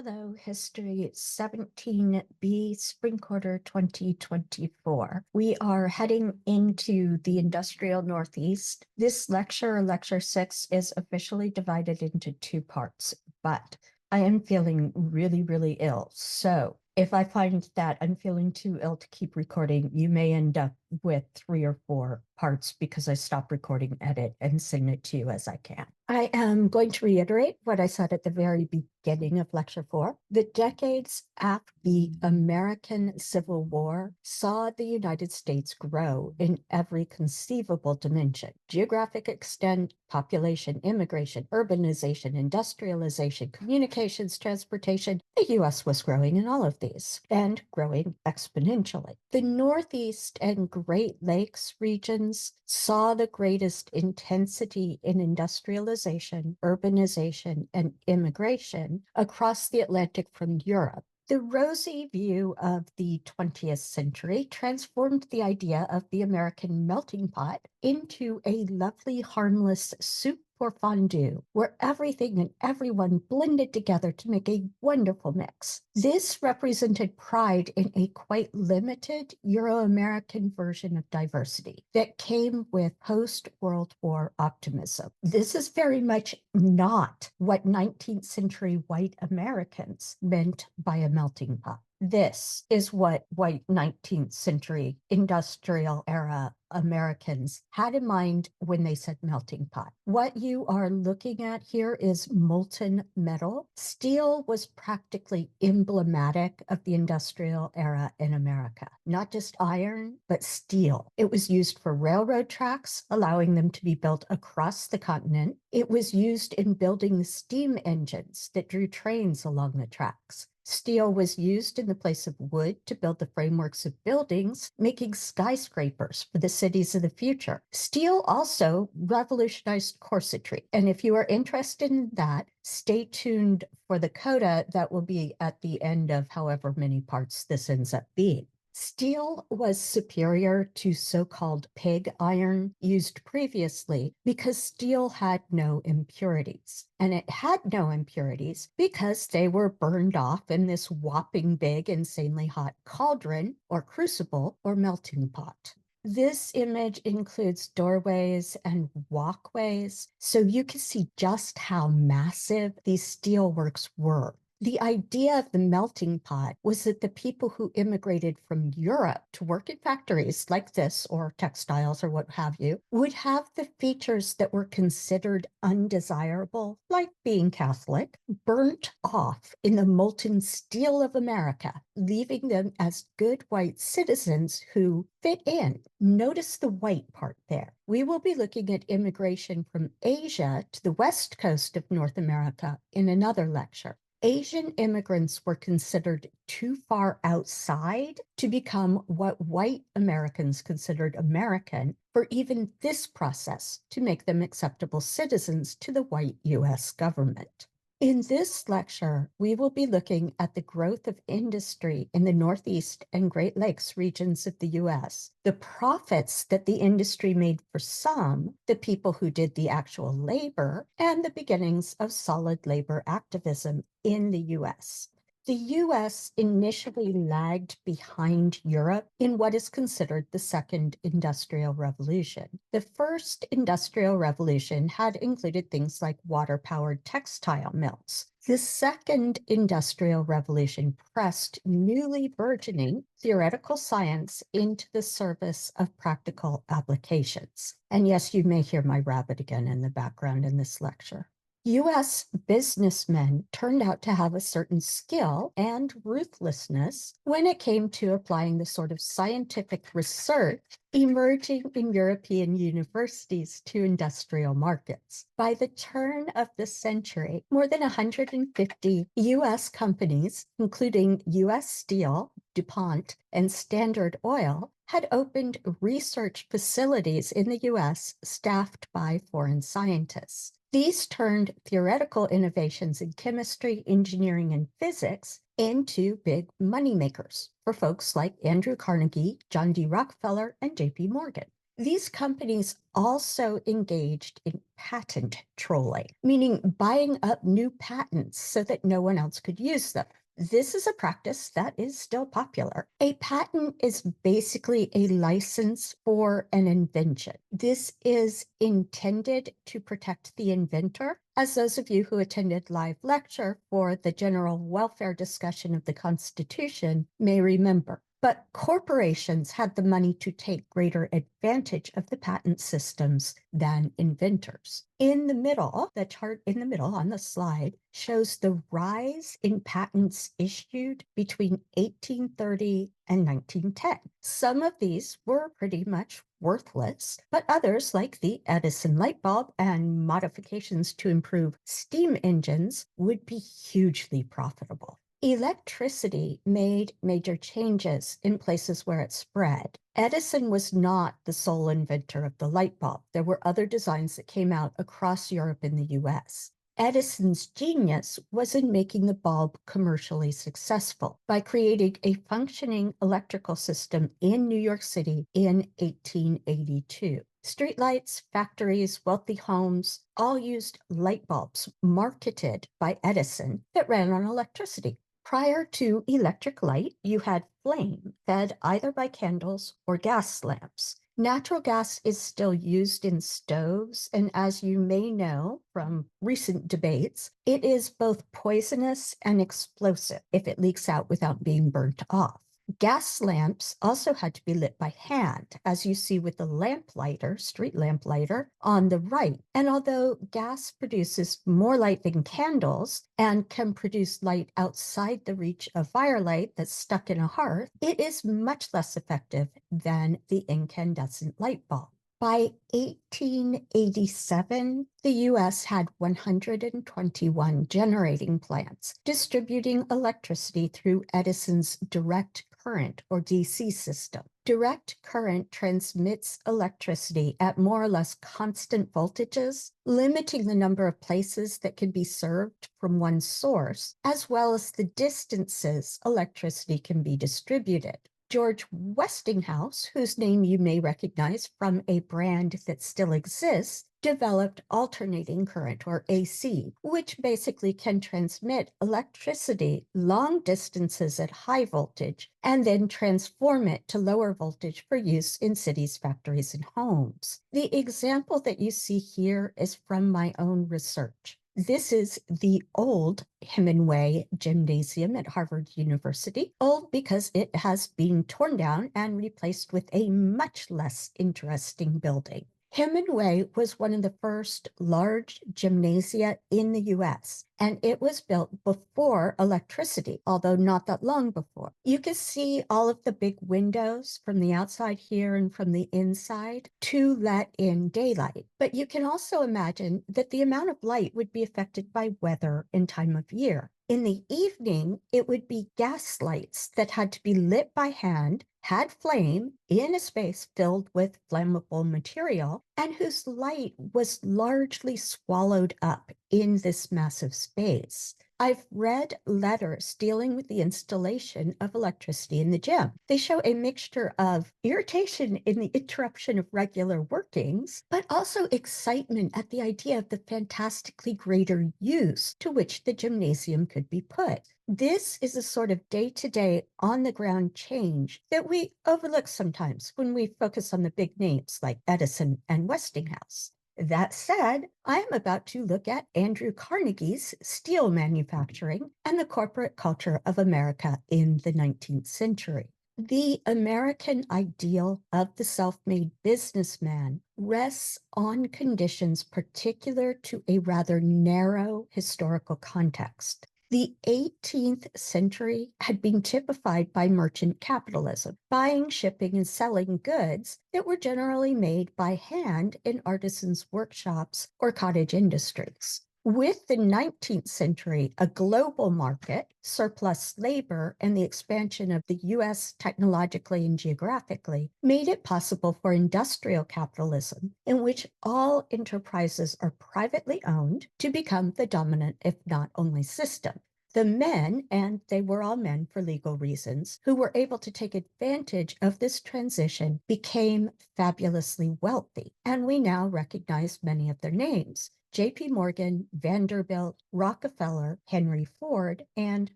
Hello, History 17B Spring Quarter 2024. We are heading into the industrial Northeast. This lecture, Lecture 6, is officially divided into two parts, but I am feeling really, really ill. So if I find that I'm feeling too ill to keep recording, you may end up with 3 or 4 parts because I stop recording, edit, and send it to you as I can. I am going to reiterate what I said at the very beginning of Lecture 4. The decades after the American Civil War saw the United States grow in every conceivable dimension: geographic extent, population, immigration, urbanization, industrialization, communications, transportation. The U.S. was growing in all of these and growing exponentially. The Northeast and Great Lakes regions saw the greatest intensity in industrialization, urbanization, and immigration across the Atlantic from Europe. The rosy view of the 20th century transformed the idea of the American melting pot into a lovely, harmless soup for fondue, where everything and everyone blended together to make a wonderful mix. This represented pride in a quite limited Euro-American version of diversity that came with post-World War optimism. This is very much not what 19th century white Americans meant by a melting pot. This is what white 19th century industrial era Americans had in mind when they said melting pot. What you are looking at here is molten metal. Steel was practically emblematic of the industrial era in America. Not just iron, but steel. It was used for railroad tracks, allowing them to be built across the continent. It was used in building the steam engines that drew trains along the tracks. Steel was used in the place of wood to build the frameworks of buildings, making skyscrapers for the cities of the future. Steel also revolutionized corsetry. And if you are interested in that, stay tuned for the coda that will be at the end of however many parts this ends up being. Steel was superior to so-called pig iron used previously because steel had no impurities. And it had no impurities because they were burned off in this whopping big, insanely hot cauldron or crucible or melting pot. This image includes doorways and walkways, so you can see just how massive these steelworks were. The idea of the melting pot was that the people who immigrated from Europe to work in factories like this, or textiles or what have you, would have the features that were considered undesirable, like being Catholic, burnt off in the molten steel of America, leaving them as good white citizens who fit in. Notice the white part there. We will be looking at immigration from Asia to the west coast of North America in another lecture. Asian immigrants were considered too far outside to become what white Americans considered American for even this process to make them acceptable citizens to the white U.S. government. In this lecture, we will be looking at the growth of industry in the Northeast and Great Lakes regions of the U.S., the profits that the industry made for some, the people who did the actual labor, and the beginnings of solid labor activism in the U.S. The U.S. initially lagged behind Europe in what is considered the Second Industrial Revolution. The First Industrial Revolution had included things like water-powered textile mills. The Second Industrial Revolution pressed newly burgeoning theoretical science into the service of practical applications. And yes, you may hear my rabbit again in the background in this lecture. U.S. businessmen turned out to have a certain skill and ruthlessness when it came to applying the sort of scientific research emerging in European universities to industrial markets. By the turn of the century, more than 150 U.S. companies, including U.S. Steel, DuPont, and Standard Oil, had opened research facilities in the U.S. staffed by foreign scientists. These turned theoretical innovations in chemistry, engineering, and physics into big moneymakers for folks like Andrew Carnegie, John D. Rockefeller, and J.P. Morgan. These companies also engaged in patent trolling, meaning buying up new patents so that no one else could use them. This is a practice that is still popular. A patent is basically a license for an invention. This is intended to protect the inventor, as those of you who attended live lecture for the general welfare discussion of the Constitution may remember. But corporations had the money to take greater advantage of the patent systems than inventors. In the middle, the chart in the middle on the slide shows the rise in patents issued between 1830 and 1910. Some of these were pretty much worthless, but others, like the Edison light bulb and modifications to improve steam engines, would be hugely profitable. Electricity made major changes in places where it spread. Edison was not the sole inventor of the light bulb. There were other designs that came out across Europe and the US. Edison's genius was in making the bulb commercially successful by creating a functioning electrical system in New York City in 1882. Streetlights, factories, wealthy homes all used light bulbs marketed by Edison that ran on electricity. Prior to electric light, you had flame fed either by candles or gas lamps. Natural gas is still used in stoves, and as you may know from recent debates, it is both poisonous and explosive if it leaks out without being burnt off. Gas lamps also had to be lit by hand, as you see with the lamplighter, street lamplighter, on the right. And although gas produces more light than candles and can produce light outside the reach of firelight that's stuck in a hearth, it is much less effective than the incandescent light bulb. By 1887, the US had 121 generating plants distributing electricity through Edison's direct current, or DC system. Direct current transmits electricity at more or less constant voltages, limiting the number of places that can be served from one source, as well as the distances electricity can be distributed. George Westinghouse, whose name you may recognize from a brand that still exists, developed alternating current, or AC, which basically can transmit electricity long distances at high voltage and then transform it to lower voltage for use in cities, factories, and homes. The example that you see here is from my own research. This is the old Hemingway Gymnasium at Harvard University, old because it has been torn down and replaced with a much less interesting building. Hemingway was one of the first large gymnasia in the US, and it was built before electricity, although not that long before. You can see all of the big windows from the outside here and from the inside to let in daylight. But you can also imagine that the amount of light would be affected by weather and time of year. In the evening, it would be gas lights that had to be lit by hand, had flame in a space filled with flammable material, and whose light was largely swallowed up in this massive space. I've read letters dealing with the installation of electricity in the gym. They show a mixture of irritation in the interruption of regular workings, but also excitement at the idea of the fantastically greater use to which the gymnasium could be put. This is a sort of day-to-day, on-the-ground change that we overlook sometimes when we focus on the big names like Edison and Westinghouse. That said, I am about to look at Andrew Carnegie's steel manufacturing and the corporate culture of America in the 19th century. The American ideal of the self-made businessman rests on conditions particular to a rather narrow historical context. The 18th century had been typified by merchant capitalism, buying, shipping, and selling goods that were generally made by hand in artisans' workshops or cottage industries. With the 19th century, a global market, surplus labor, and the expansion of the US technologically and geographically made it possible for industrial capitalism, in which all enterprises are privately owned, to become the dominant, if not only, system. The men, and they were all men for legal reasons, who were able to take advantage of this transition became fabulously wealthy, and we now recognize many of their names: J.P. Morgan, Vanderbilt, Rockefeller, Henry Ford, and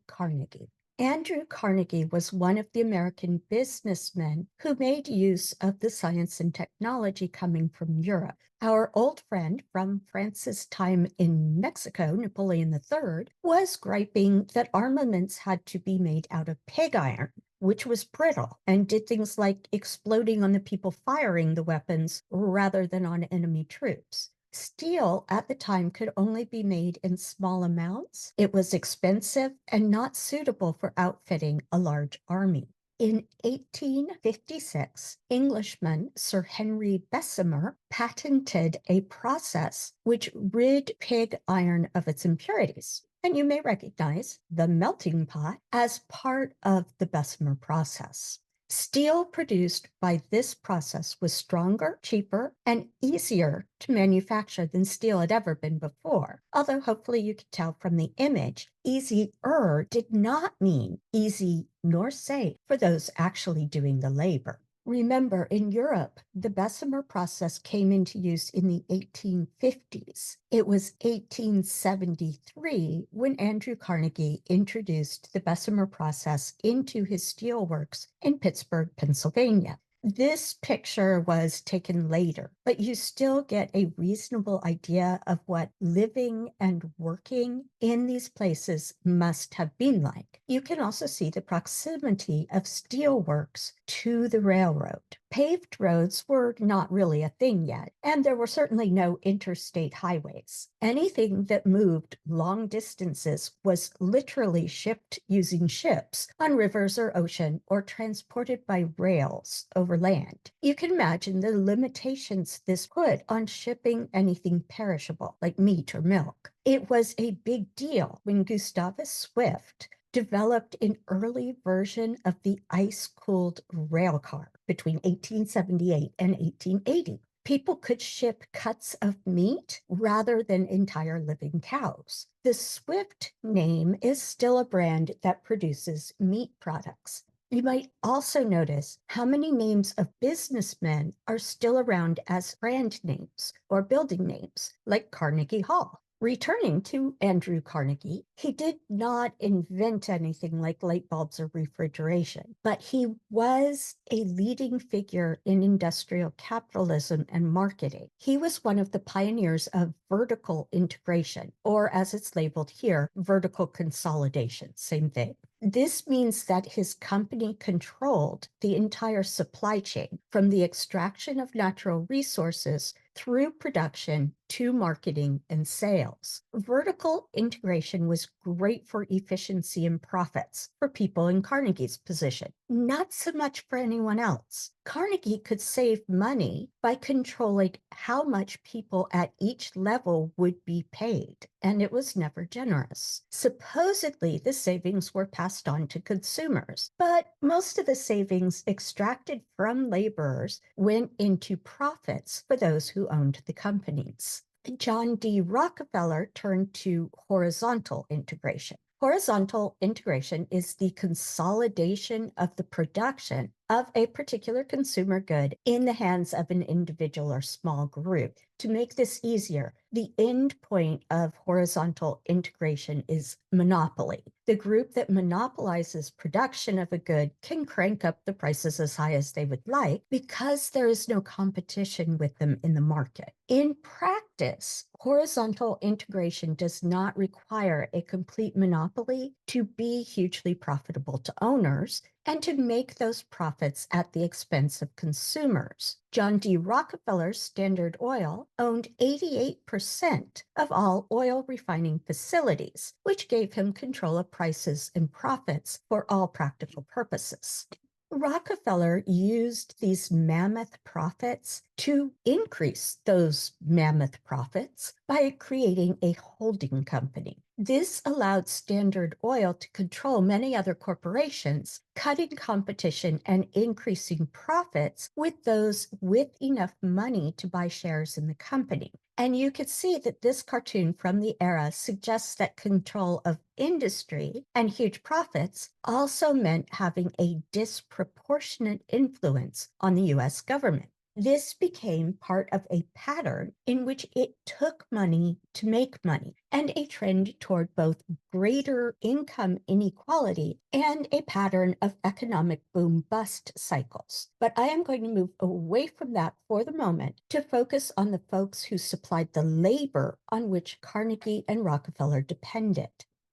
Carnegie. Andrew Carnegie was one of the American businessmen who made use of the science and technology coming from Europe. Our old friend from France's time in Mexico, Napoleon III, was griping that armaments had to be made out of pig iron, which was brittle and did things like exploding on the people firing the weapons rather than on enemy troops. Steel at the time could only be made in small amounts. It was expensive and not suitable for outfitting a large army. In 1856, Englishman Sir Henry Bessemer patented a process which rid pig iron of its impurities. And you may recognize the melting pot as part of the Bessemer process. Steel produced by this process was stronger, cheaper, and easier to manufacture than steel had ever been before. Although hopefully you could tell from the image, easier did not mean easy nor safe for those actually doing the labor. Remember, in Europe, the Bessemer process came into use in the 1850s. It was 1873 when Andrew Carnegie introduced the Bessemer process into his steelworks in Pittsburgh, Pennsylvania. This picture was taken later, but you still get a reasonable idea of what living and working in these places must have been like. You can also see the proximity of steelworks to the railroad. Paved roads were not really a thing yet, and there were certainly no interstate highways. Anything that moved long distances was literally shipped using ships on rivers or ocean, or transported by rails over land. You can imagine the limitations this put on shipping anything perishable, like meat or milk. It was a big deal when Gustavus Swift developed an early version of the ice-cooled rail car between 1878 and 1880. People could ship cuts of meat rather than entire living cows. The Swift name is still a brand that produces meat products. You might also notice how many names of businessmen are still around as brand names or building names, like Carnegie Hall. Returning to Andrew Carnegie, he did not invent anything like light bulbs or refrigeration, but he was a leading figure in industrial capitalism and marketing. He was one of the pioneers of vertical integration, or as it's labeled here, vertical consolidation, same thing. This means that his company controlled the entire supply chain, from the extraction of natural resources through production to marketing and sales. Vertical integration was great for efficiency and profits for people in Carnegie's position, not so much for anyone else. Carnegie could save money by controlling how much people at each level would be paid, and it was never generous. Supposedly, the savings were passed on to consumers, but most of the savings extracted from laborers went into profits for those who owned the companies. John D. Rockefeller turned to horizontal integration. Horizontal integration is the consolidation of the production of a particular consumer good in the hands of an individual or small group. To make this easier, the end point of horizontal integration is monopoly. The group that monopolizes production of a good can crank up the prices as high as they would like because there is no competition with them in the market. In practice, horizontal integration does not require a complete monopoly to be hugely profitable to owners and to make those profits at the expense of consumers. John D. Rockefeller's Standard Oil owned 88% of all oil refining facilities, which gave him control of prices and profits for all practical purposes. Rockefeller used these mammoth profits to increase those mammoth profits by creating a holding company. This allowed Standard Oil to control many other corporations, cutting competition and increasing profits with those with enough money to buy shares in the company. And you could see that this cartoon from the era suggests that control of industry and huge profits also meant having a disproportionate influence on the US government. This became part of a pattern in which it took money to make money, and a trend toward both greater income inequality and a pattern of economic boom-bust cycles. But I am going to move away from that for the moment to focus on the folks who supplied the labor on which Carnegie and Rockefeller depended.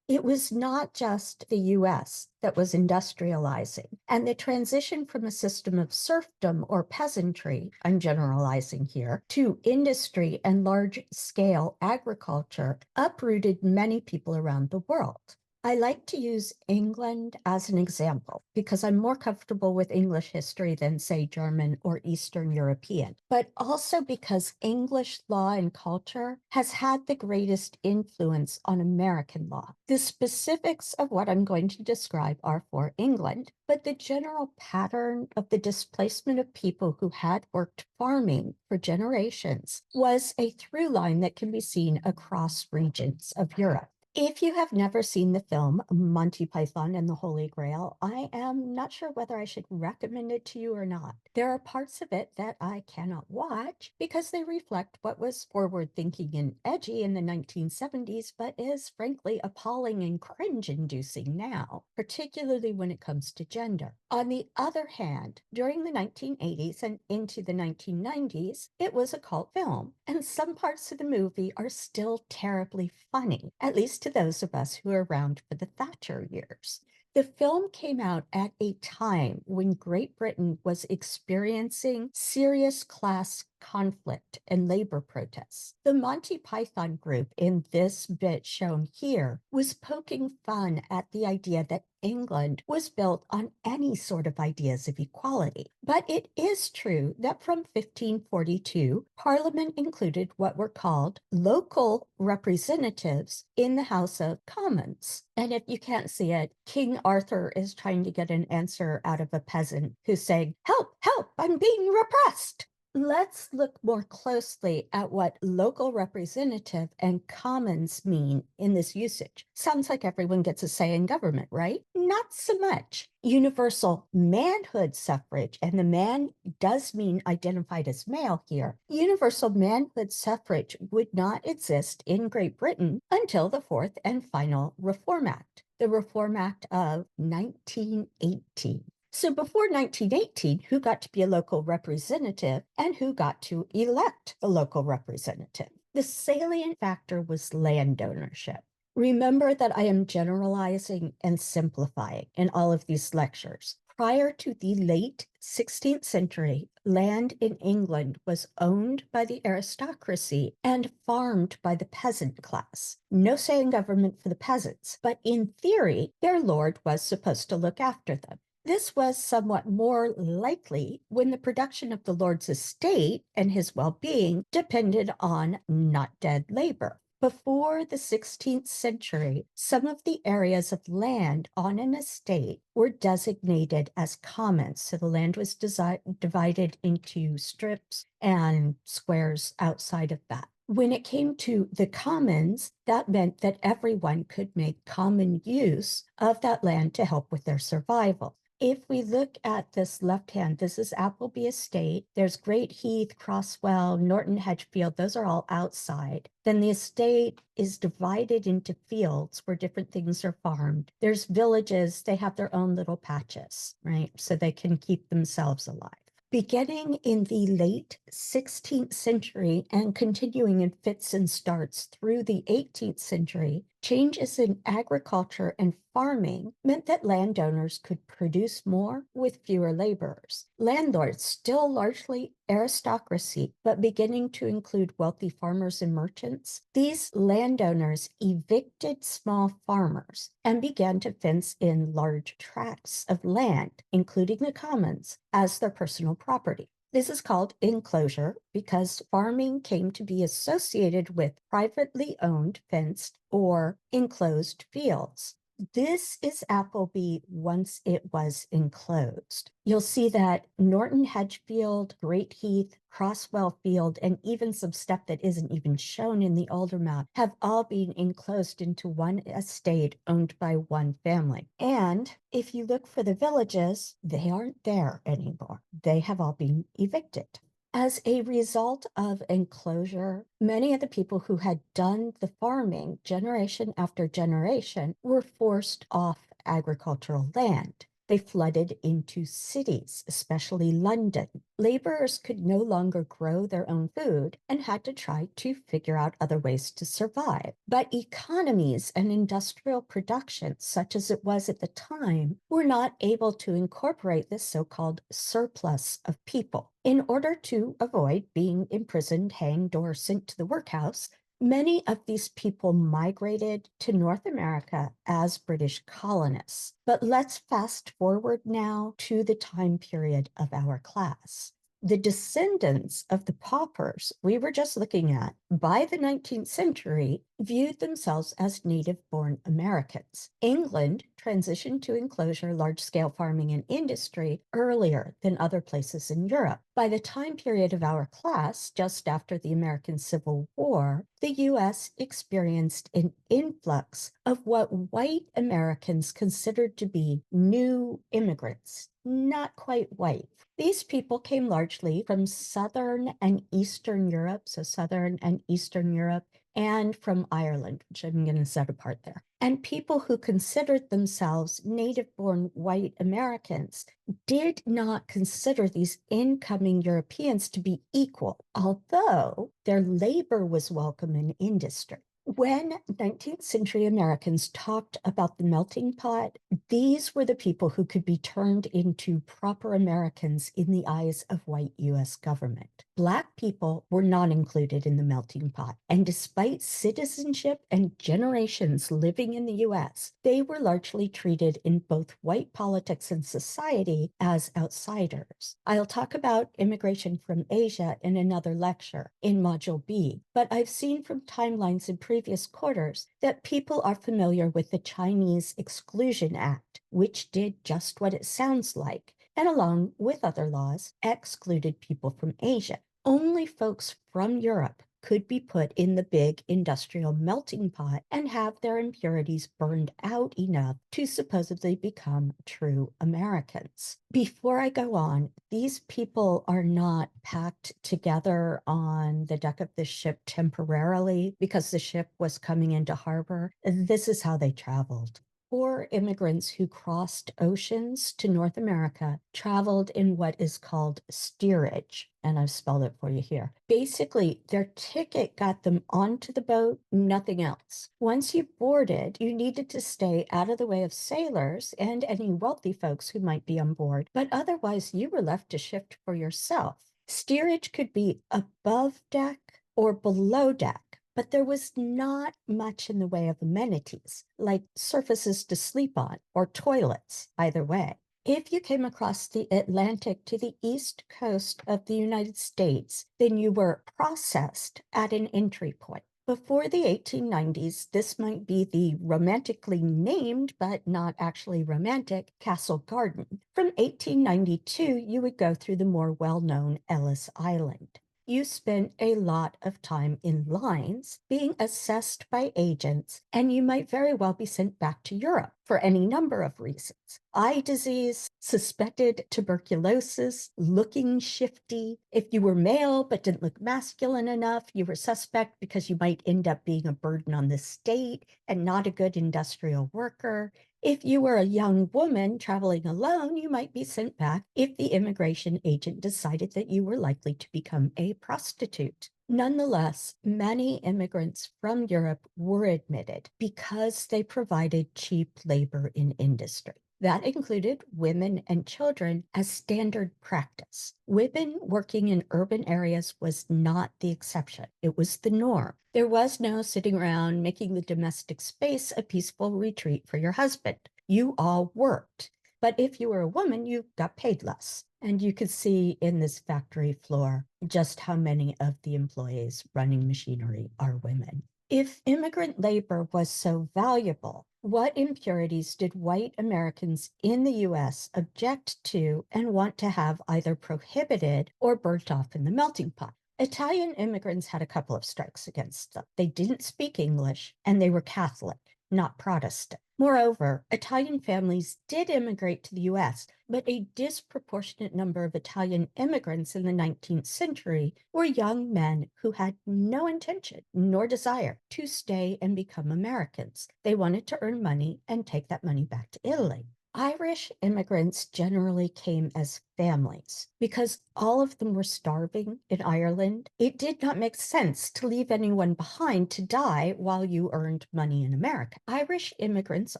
It was not just the US that was industrializing, and the transition from a system of serfdom or peasantry, I'm generalizing here, to industry and large-scale agriculture uprooted many people around the world. I like to use England as an example because I'm more comfortable with English history than, say, German or Eastern European, but also because English law and culture has had the greatest influence on American law. The specifics of what I'm going to describe are for England, but the general pattern of the displacement of people who had worked farming for generations was a through line that can be seen across regions of Europe. If you have never seen the film Monty Python and the Holy Grail, I am not sure whether I should recommend it to you or not. There are parts of it that I cannot watch because they reflect what was forward-thinking and edgy in the 1970s, but is frankly appalling and cringe-inducing now, particularly when it comes to gender. On the other hand, during the 1980s and into the 1990s, it was a cult film, and some parts of the movie are still terribly funny, at least to those of us who are around for the Thatcher years. The film came out at a time when Great Britain was experiencing serious class conflict and labor protests. The Monty Python group in this bit shown here was poking fun at the idea that England was built on any sort of ideas of equality. But it is true that from 1542, Parliament included what were called local representatives in the House of Commons. And if you can't see it, King Arthur is trying to get an answer out of a peasant who's saying, "Help, help, I'm being repressed." Let's look more closely at what local representative and commons mean in this usage. Sounds like everyone gets a say in government, right? Not so much. Universal manhood suffrage, and the man does mean identified as male here. Universal manhood suffrage would not exist in Great Britain until the fourth and final Reform Act, the Reform Act of 1918. So before 1918, who got to be a local representative and who got to elect the local representative? The salient factor was land ownership. Remember that I am generalizing and simplifying in all of these lectures. Prior to the late 16th century, land in England was owned by the aristocracy and farmed by the peasant class. No say in government for the peasants, but in theory, their lord was supposed to look after them. This was somewhat more likely when the production of the lord's estate and his well-being depended on not dead labor. Before the 16th century, some of the areas of land on an estate were designated as commons. So the land was divided into strips and squares outside of that. When it came to the commons, that meant that everyone could make common use of that land to help with their survival. If we look at this left hand, this is Appleby Estate. There's Great Heath, Crosswell, Norton Hedgefield. Those are all outside. Then the estate is divided into fields where different things are farmed. There's villages. They have their own little patches, right? So they can keep themselves alive. Beginning in the late 16th century and continuing in fits and starts through the 18th century, changes in agriculture and farming meant that landowners could produce more with fewer laborers. Landlords, still largely aristocracy, but beginning to include wealthy farmers and merchants, these landowners evicted small farmers and began to fence in large tracts of land, including the commons, as their personal property. This is called enclosure because farming came to be associated with privately owned, fenced, or enclosed fields. This is Appleby once it was enclosed. You'll see that Norton Hedgefield, Great Heath, Crosswell Field, and even some stuff that isn't even shown in the older map have all been enclosed into one estate owned by one family. And if you look for the villages, they aren't there anymore. They have all been evicted. As a result of enclosure, many of the people who had done the farming generation after generation were forced off agricultural land. They flooded into cities, especially London. Laborers could no longer grow their own food and had to try to figure out other ways to survive. But economies and industrial production, such as it was at the time, were not able to incorporate this so-called surplus of people. In order to avoid being imprisoned, hanged, or sent to the workhouse, many of these people migrated to North America as British colonists. But let's fast forward now to the time period of our class. The descendants of the paupers we were just looking at by the 19th century viewed themselves as native-born Americans. England transitioned to enclosure, large-scale farming, and industry earlier than other places in Europe. By the time period of our class, just after the American Civil War, the U.S. experienced an influx of what white Americans considered to be new immigrants, not quite white. These people came largely from Southern and Eastern Europe, so Southern and Eastern Europe, and from Ireland, which I'm going to set apart there. And people who considered themselves native-born white Americans did not consider these incoming Europeans to be equal, although their labor was welcome in industry. When 19th century Americans talked about the melting pot, these were the people who could be turned into proper Americans in the eyes of white US government. Black people were not included in the melting pot, and despite citizenship and generations living in the US, they were largely treated in both white politics and society as outsiders. I'll talk about immigration from Asia in another lecture in Module B, but I've seen from timelines in previous quarters that people are familiar with the Chinese Exclusion Act, which did just what it sounds like, and along with other laws, excluded people from Asia. Only folks from Europe could be put in the big industrial melting pot and have their impurities burned out enough to supposedly become true Americans. Before I go on, these people are not packed together on the deck of the ship temporarily because the ship was coming into harbor. This is how they traveled. Poor immigrants who crossed oceans to North America traveled in what is called steerage, and I've spelled it for you here. Basically, their ticket got them onto the boat, nothing else. Once you boarded, you needed to stay out of the way of sailors and any wealthy folks who might be on board, but otherwise you were left to shift for yourself. Steerage could be above deck or below deck, but there was not much in the way of amenities, like surfaces to sleep on or toilets, either way. If you came across the Atlantic to the east coast of the United States, then you were processed at an entry point. Before the 1890s, this might be the romantically named, but not actually romantic, Castle Garden. From 1892, you would go through the more well-known Ellis Island. You spent a lot of time in lines being assessed by agents, and you might very well be sent back to Europe for any number of reasons. Eye disease, suspected tuberculosis, looking shifty. If you were male but didn't look masculine enough, you were suspect because you might end up being a burden on the state and not a good industrial worker. If you were a young woman traveling alone, you might be sent back if the immigration agent decided that you were likely to become a prostitute. Nonetheless, many immigrants from Europe were admitted because they provided cheap labor in industry. That included women and children as standard practice. Women working in urban areas was not the exception. It was the norm. There was no sitting around making the domestic space a peaceful retreat for your husband. You all worked. But if you were a woman, you got paid less. And you could see in this factory floor just how many of the employees running machinery are women. If immigrant labor was so valuable, what impurities did white Americans in the US object to and want to have either prohibited or burnt off in the melting pot? Italian immigrants had a couple of strikes against them. They didn't speak English and they were Catholic, not Protestant. Moreover, Italian families did immigrate to the US, but a disproportionate number of Italian immigrants in the 19th century were young men who had no intention nor desire to stay and become Americans. They wanted to earn money and take that money back to Italy. Irish immigrants generally came as families because all of them were starving in Ireland. It did not make sense to leave anyone behind to die while you earned money in America. Irish immigrants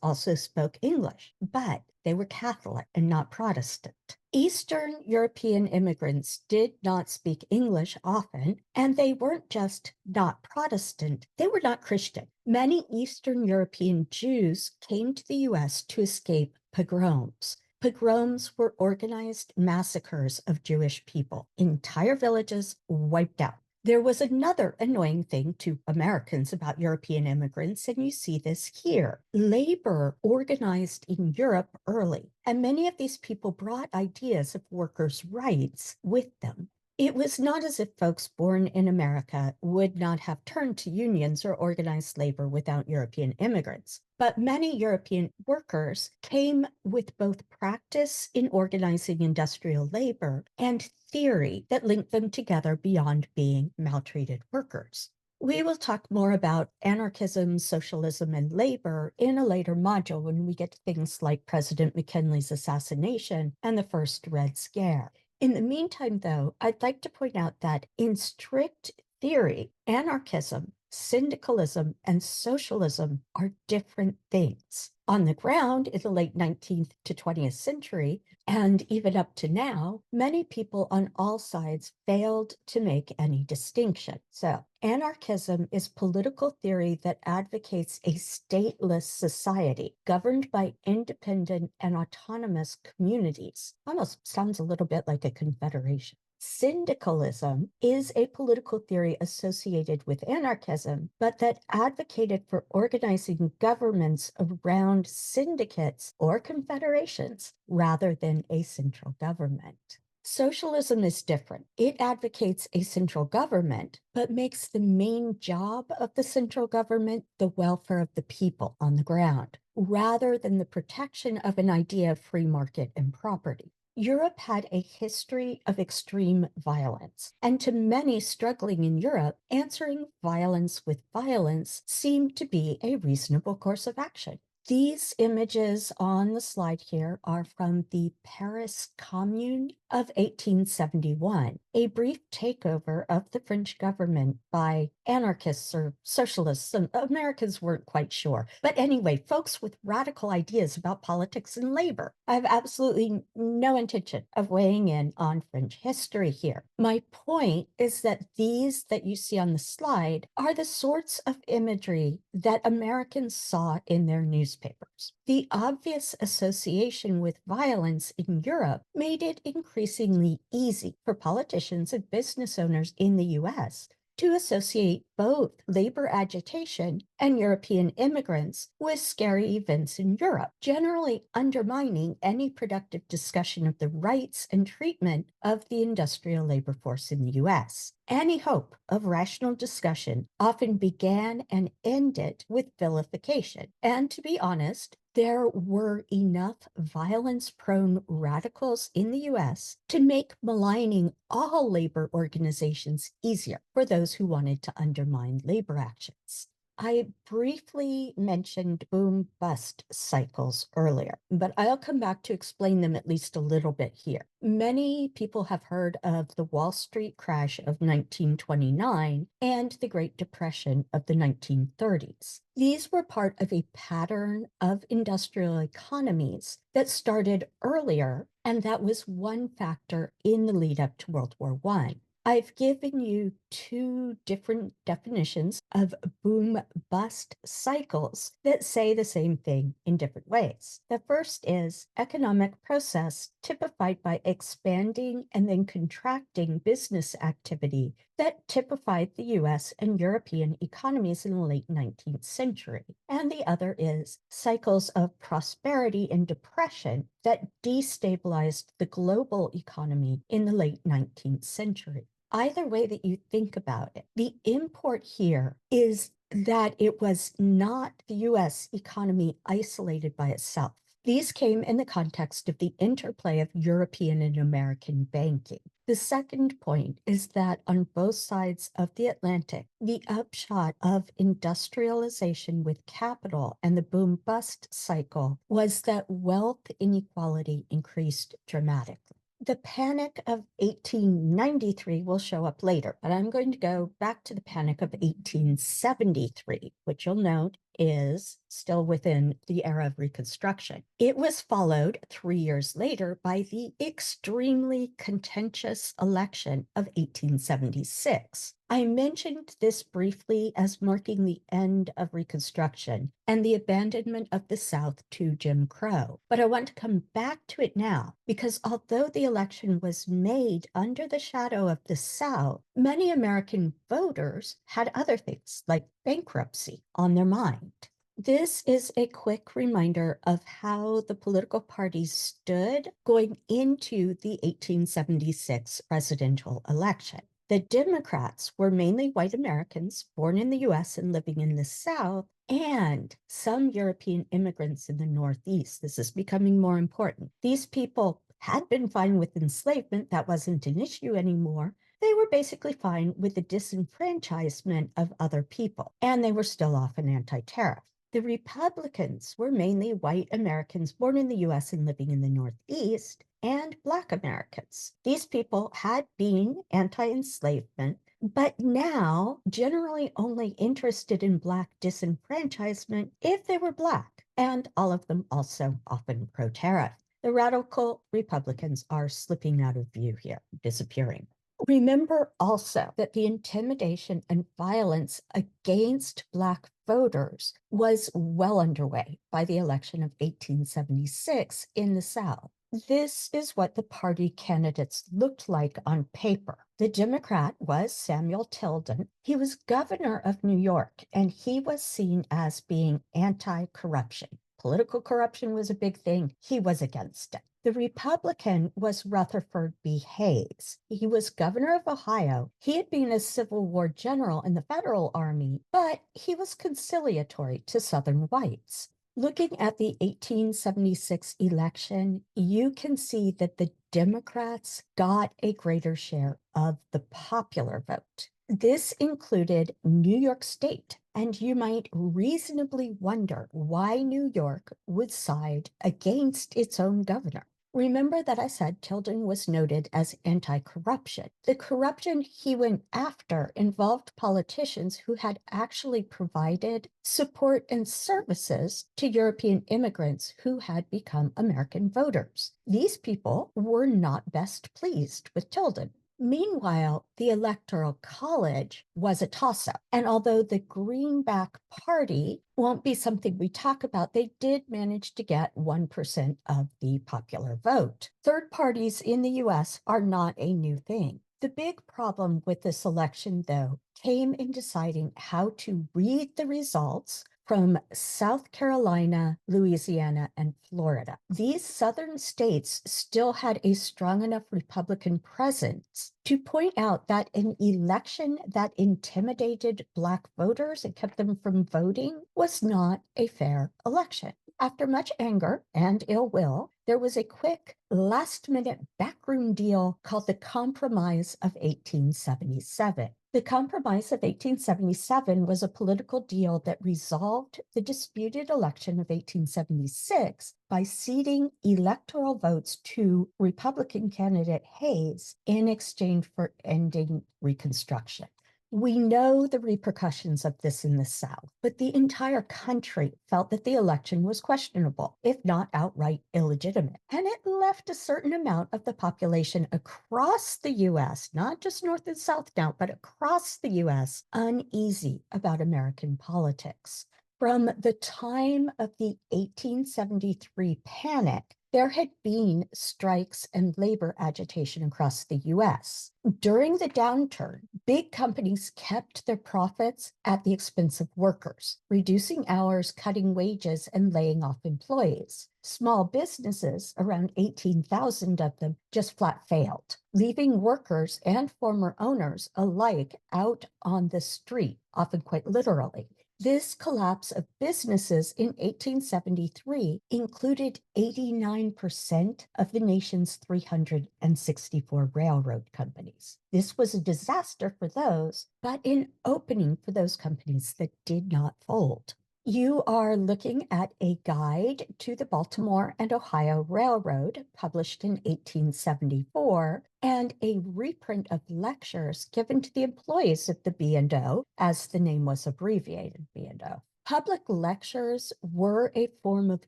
also spoke English, but they were Catholic and not Protestant. Eastern European immigrants did not speak English often, and they weren't just not Protestant, they were not Christian. Many Eastern European Jews came to the US to escape pogroms. Pogroms were organized massacres of Jewish people, entire villages wiped out. There was another annoying thing to Americans about European immigrants, and you see this here. Labor organized in Europe early, and many of these people brought ideas of workers' rights with them. It was not as if folks born in America would not have turned to unions or organized labor without European immigrants. But many European workers came with both practice in organizing industrial labor and theory that linked them together beyond being maltreated workers. We will talk more about anarchism, socialism, and labor in a later module when we get to things like President McKinley's assassination and the first Red Scare. In the meantime, though, I'd like to point out that in strict theory, anarchism, syndicalism, and socialism are different things. On the ground, in the late 19th to 20th century, and even up to now, many people on all sides failed to make any distinction. So, anarchism is political theory that advocates a stateless society governed by independent and autonomous communities. Almost sounds a little bit like a confederation. Syndicalism is a political theory associated with anarchism, but that advocated for organizing governments around syndicates or confederations rather than a central government. Socialism is different. It advocates a central government, but makes the main job of the central government the welfare of the people on the ground, rather than the protection of an idea of free market and property. Europe had a history of extreme violence, and to many struggling in Europe, answering violence with violence seemed to be a reasonable course of action. These images on the slide here are from the Paris Commune of 1871, a brief takeover of the French government by anarchists or socialists. And Americans weren't quite sure. But anyway, folks with radical ideas about politics and labor. I have absolutely no intention of weighing in on French history here. My point is that these that you see on the slide are the sorts of imagery that Americans saw in their newspapers. The obvious association with violence in Europe made it increasingly easy for politicians and business owners in the US to associate both labor agitation and European immigrants with scary events in Europe, generally undermining any productive discussion of the rights and treatment of the industrial labor force in the US. Any hope of rational discussion often began and ended with vilification. And to be honest, there were enough violence-prone radicals in the US to make maligning all labor organizations easier for those who wanted to undermine labor actions. I briefly mentioned boom-bust cycles earlier, but I'll come back to explain them at least a little bit here. Many people have heard of the Wall Street crash of 1929 and the Great Depression of the 1930s. These were part of a pattern of industrial economies that started earlier, and that was one factor in the lead up to World War I. I've given you two different definitions of boom-bust cycles that say the same thing in different ways. The first is economic process typified by expanding and then contracting business activity that typified the US and European economies in the late 19th century. And the other is cycles of prosperity and depression that destabilized the global economy in the late 19th century. Either way that you think about it, the import here is that it was not the US economy isolated by itself. These came in the context of the interplay of European and American banking. The second point is that on both sides of the Atlantic, the upshot of industrialization with capital and the boom-bust cycle was that wealth inequality increased dramatically. The Panic of 1893 will show up later, but I'm going to go back to the Panic of 1873, which you'll note is still within the era of Reconstruction. It was followed 3 years later by the extremely contentious election of 1876. I mentioned this briefly as marking the end of Reconstruction and the abandonment of the South to Jim Crow. But I want to come back to it now because although the election was made under the shadow of the South, many American voters had other things like bankruptcy on their mind. This is a quick reminder of how the political parties stood going into the 1876 presidential election. The Democrats were mainly white Americans born in the US and living in the South, and some European immigrants in the Northeast. This is becoming more important. These people had been fine with enslavement, that wasn't an issue anymore. They were basically fine with the disenfranchisement of other people, and they were still often anti-tariff. The Republicans were mainly white Americans born in the US and living in the Northeast, and Black Americans. These people had been anti-enslavement, but now generally only interested in Black disenfranchisement if they were Black, and all of them also often pro-tariff. The radical Republicans are slipping out of view here, disappearing. Remember also that the intimidation and violence against Black voters was well underway by the election of 1876 in the South. This is what the party candidates looked like on paper. The Democrat was Samuel Tilden. He was governor of New York, and he was seen as being anti-corruption. Political corruption was a big thing. He was against it. The Republican was Rutherford B. Hayes. He was governor of Ohio. He had been a Civil War general in the Federal Army, but he was conciliatory to Southern whites. Looking at the 1876 election, you can see that the Democrats got a greater share of the popular vote. This included New York State, and you might reasonably wonder why New York would side against its own governor. Remember that I said Tilden was noted as anti-corruption. The corruption he went after involved politicians who had actually provided support and services to European immigrants who had become American voters. These people were not best pleased with Tilden. Meanwhile, the Electoral College was a toss-up. And although the Greenback Party won't be something we talk about, they did manage to get 1% of the popular vote. Third parties in the US are not a new thing. The big problem with this election, though, came in deciding how to read the results from South Carolina, Louisiana, and Florida. These southern states still had a strong enough Republican presence to point out that an election that intimidated Black voters and kept them from voting was not a fair election. After much anger and ill will, there was a quick last-minute backroom deal called the Compromise of 1877. The Compromise of 1877 was a political deal that resolved the disputed election of 1876 by ceding electoral votes to Republican candidate Hayes in exchange for ending Reconstruction. We know the repercussions of this in the South, but the entire country felt that the election was questionable, if not outright illegitimate. And it left a certain amount of the population across the US, not just North and South now, but across the US, uneasy about American politics. From the time of the 1873 panic, there had been strikes and labor agitation across the US. During the downturn, big companies kept their profits at the expense of workers, reducing hours, cutting wages, and laying off employees. Small businesses, around 18,000 of them, just flat failed, leaving workers and former owners alike out on the street, often quite literally. This collapse of businesses in 1873 included 89% of the nation's 364 railroad companies. This was a disaster for those, but an opening for those companies that did not fold. You are looking at a guide to the Baltimore and Ohio Railroad, published in 1874, and a reprint of lectures given to the employees of the B&O, as the name was abbreviated, B&O. Public lectures were a form of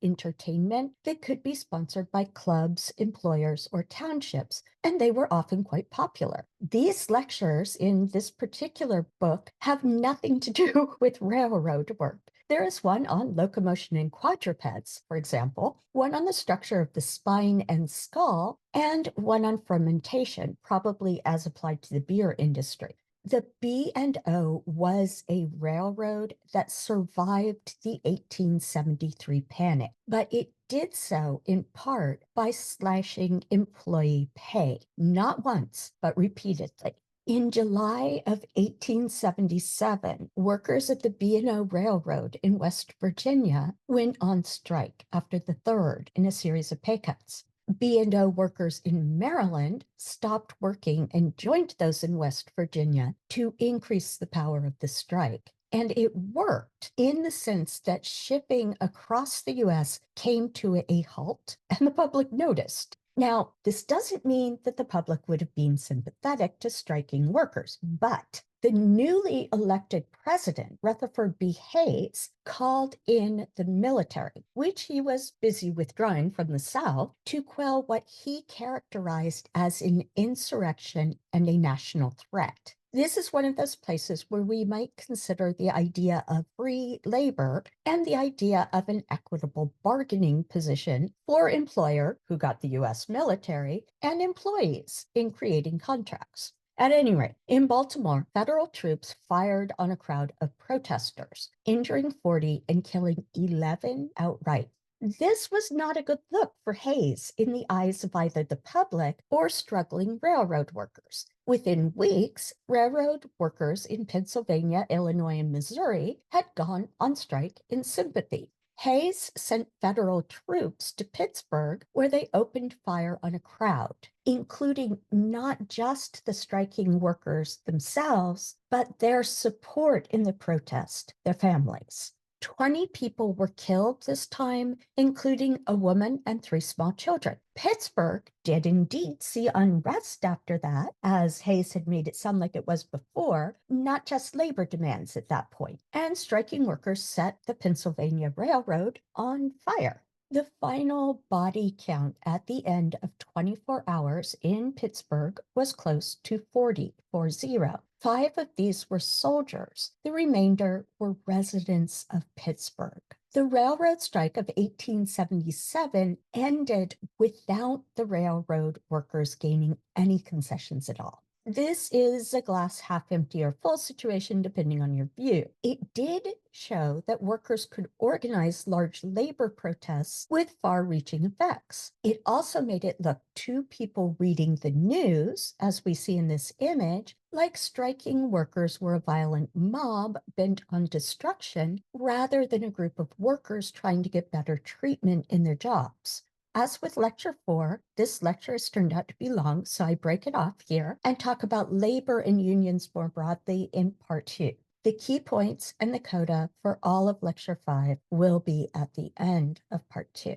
entertainment that could be sponsored by clubs, employers, or townships, and they were often quite popular. These lectures in this particular book have nothing to do with railroad work. There is one on locomotion in quadrupeds, for example, one on the structure of the spine and skull, and one on fermentation, probably as applied to the beer industry. The B&O was a railroad that survived the 1873 panic, but it did so in part by slashing employee pay, not once, but repeatedly. In July of 1877, workers at the B&O Railroad in West Virginia went on strike after the third in a series of pay cuts. B&O workers in Maryland stopped working and joined those in West Virginia to increase the power of the strike. And it worked in the sense that shipping across the US came to a halt and the public noticed. Now, this doesn't mean that the public would have been sympathetic to striking workers, but the newly elected president, Rutherford B. Hayes, called in the military, which he was busy withdrawing from the South, to quell what he characterized as an insurrection and a national threat. This is one of those places where we might consider the idea of free labor and the idea of an equitable bargaining position for employer, who got the US military, and employees in creating contracts. At any rate, in Baltimore, federal troops fired on a crowd of protesters, injuring 40 and killing 11 outright. This was not a good look for Hayes in the eyes of either the public or struggling railroad workers. Within weeks, railroad workers in Pennsylvania, Illinois, and Missouri had gone on strike in sympathy. Hayes sent federal troops to Pittsburgh, where they opened fire on a crowd, including not just the striking workers themselves, but their support in the protest, their families. 20 people were killed this time, including a woman and 3 small children. Pittsburgh did indeed see unrest after that, as Hayes had made it sound like it was before, not just labor demands at that point. And striking workers set the Pennsylvania Railroad on fire. The final body count at the end of 24 hours in Pittsburgh was close to 40. 5 of these were soldiers. The remainder were residents of Pittsburgh. The railroad strike of 1877 ended without the railroad workers gaining any concessions at all. This is a glass half empty or full situation, depending on your view. It did show that workers could organize large labor protests with far-reaching effects. It also made it look to people reading the news, as we see in this image, like striking workers were a violent mob bent on destruction rather than a group of workers trying to get better treatment in their jobs. As with Lecture 4, this lecture has turned out to be long, so I break it off here and talk about labor and unions more broadly in Part 2. The key points and the coda for all of Lecture 5 will be at the end of Part 2.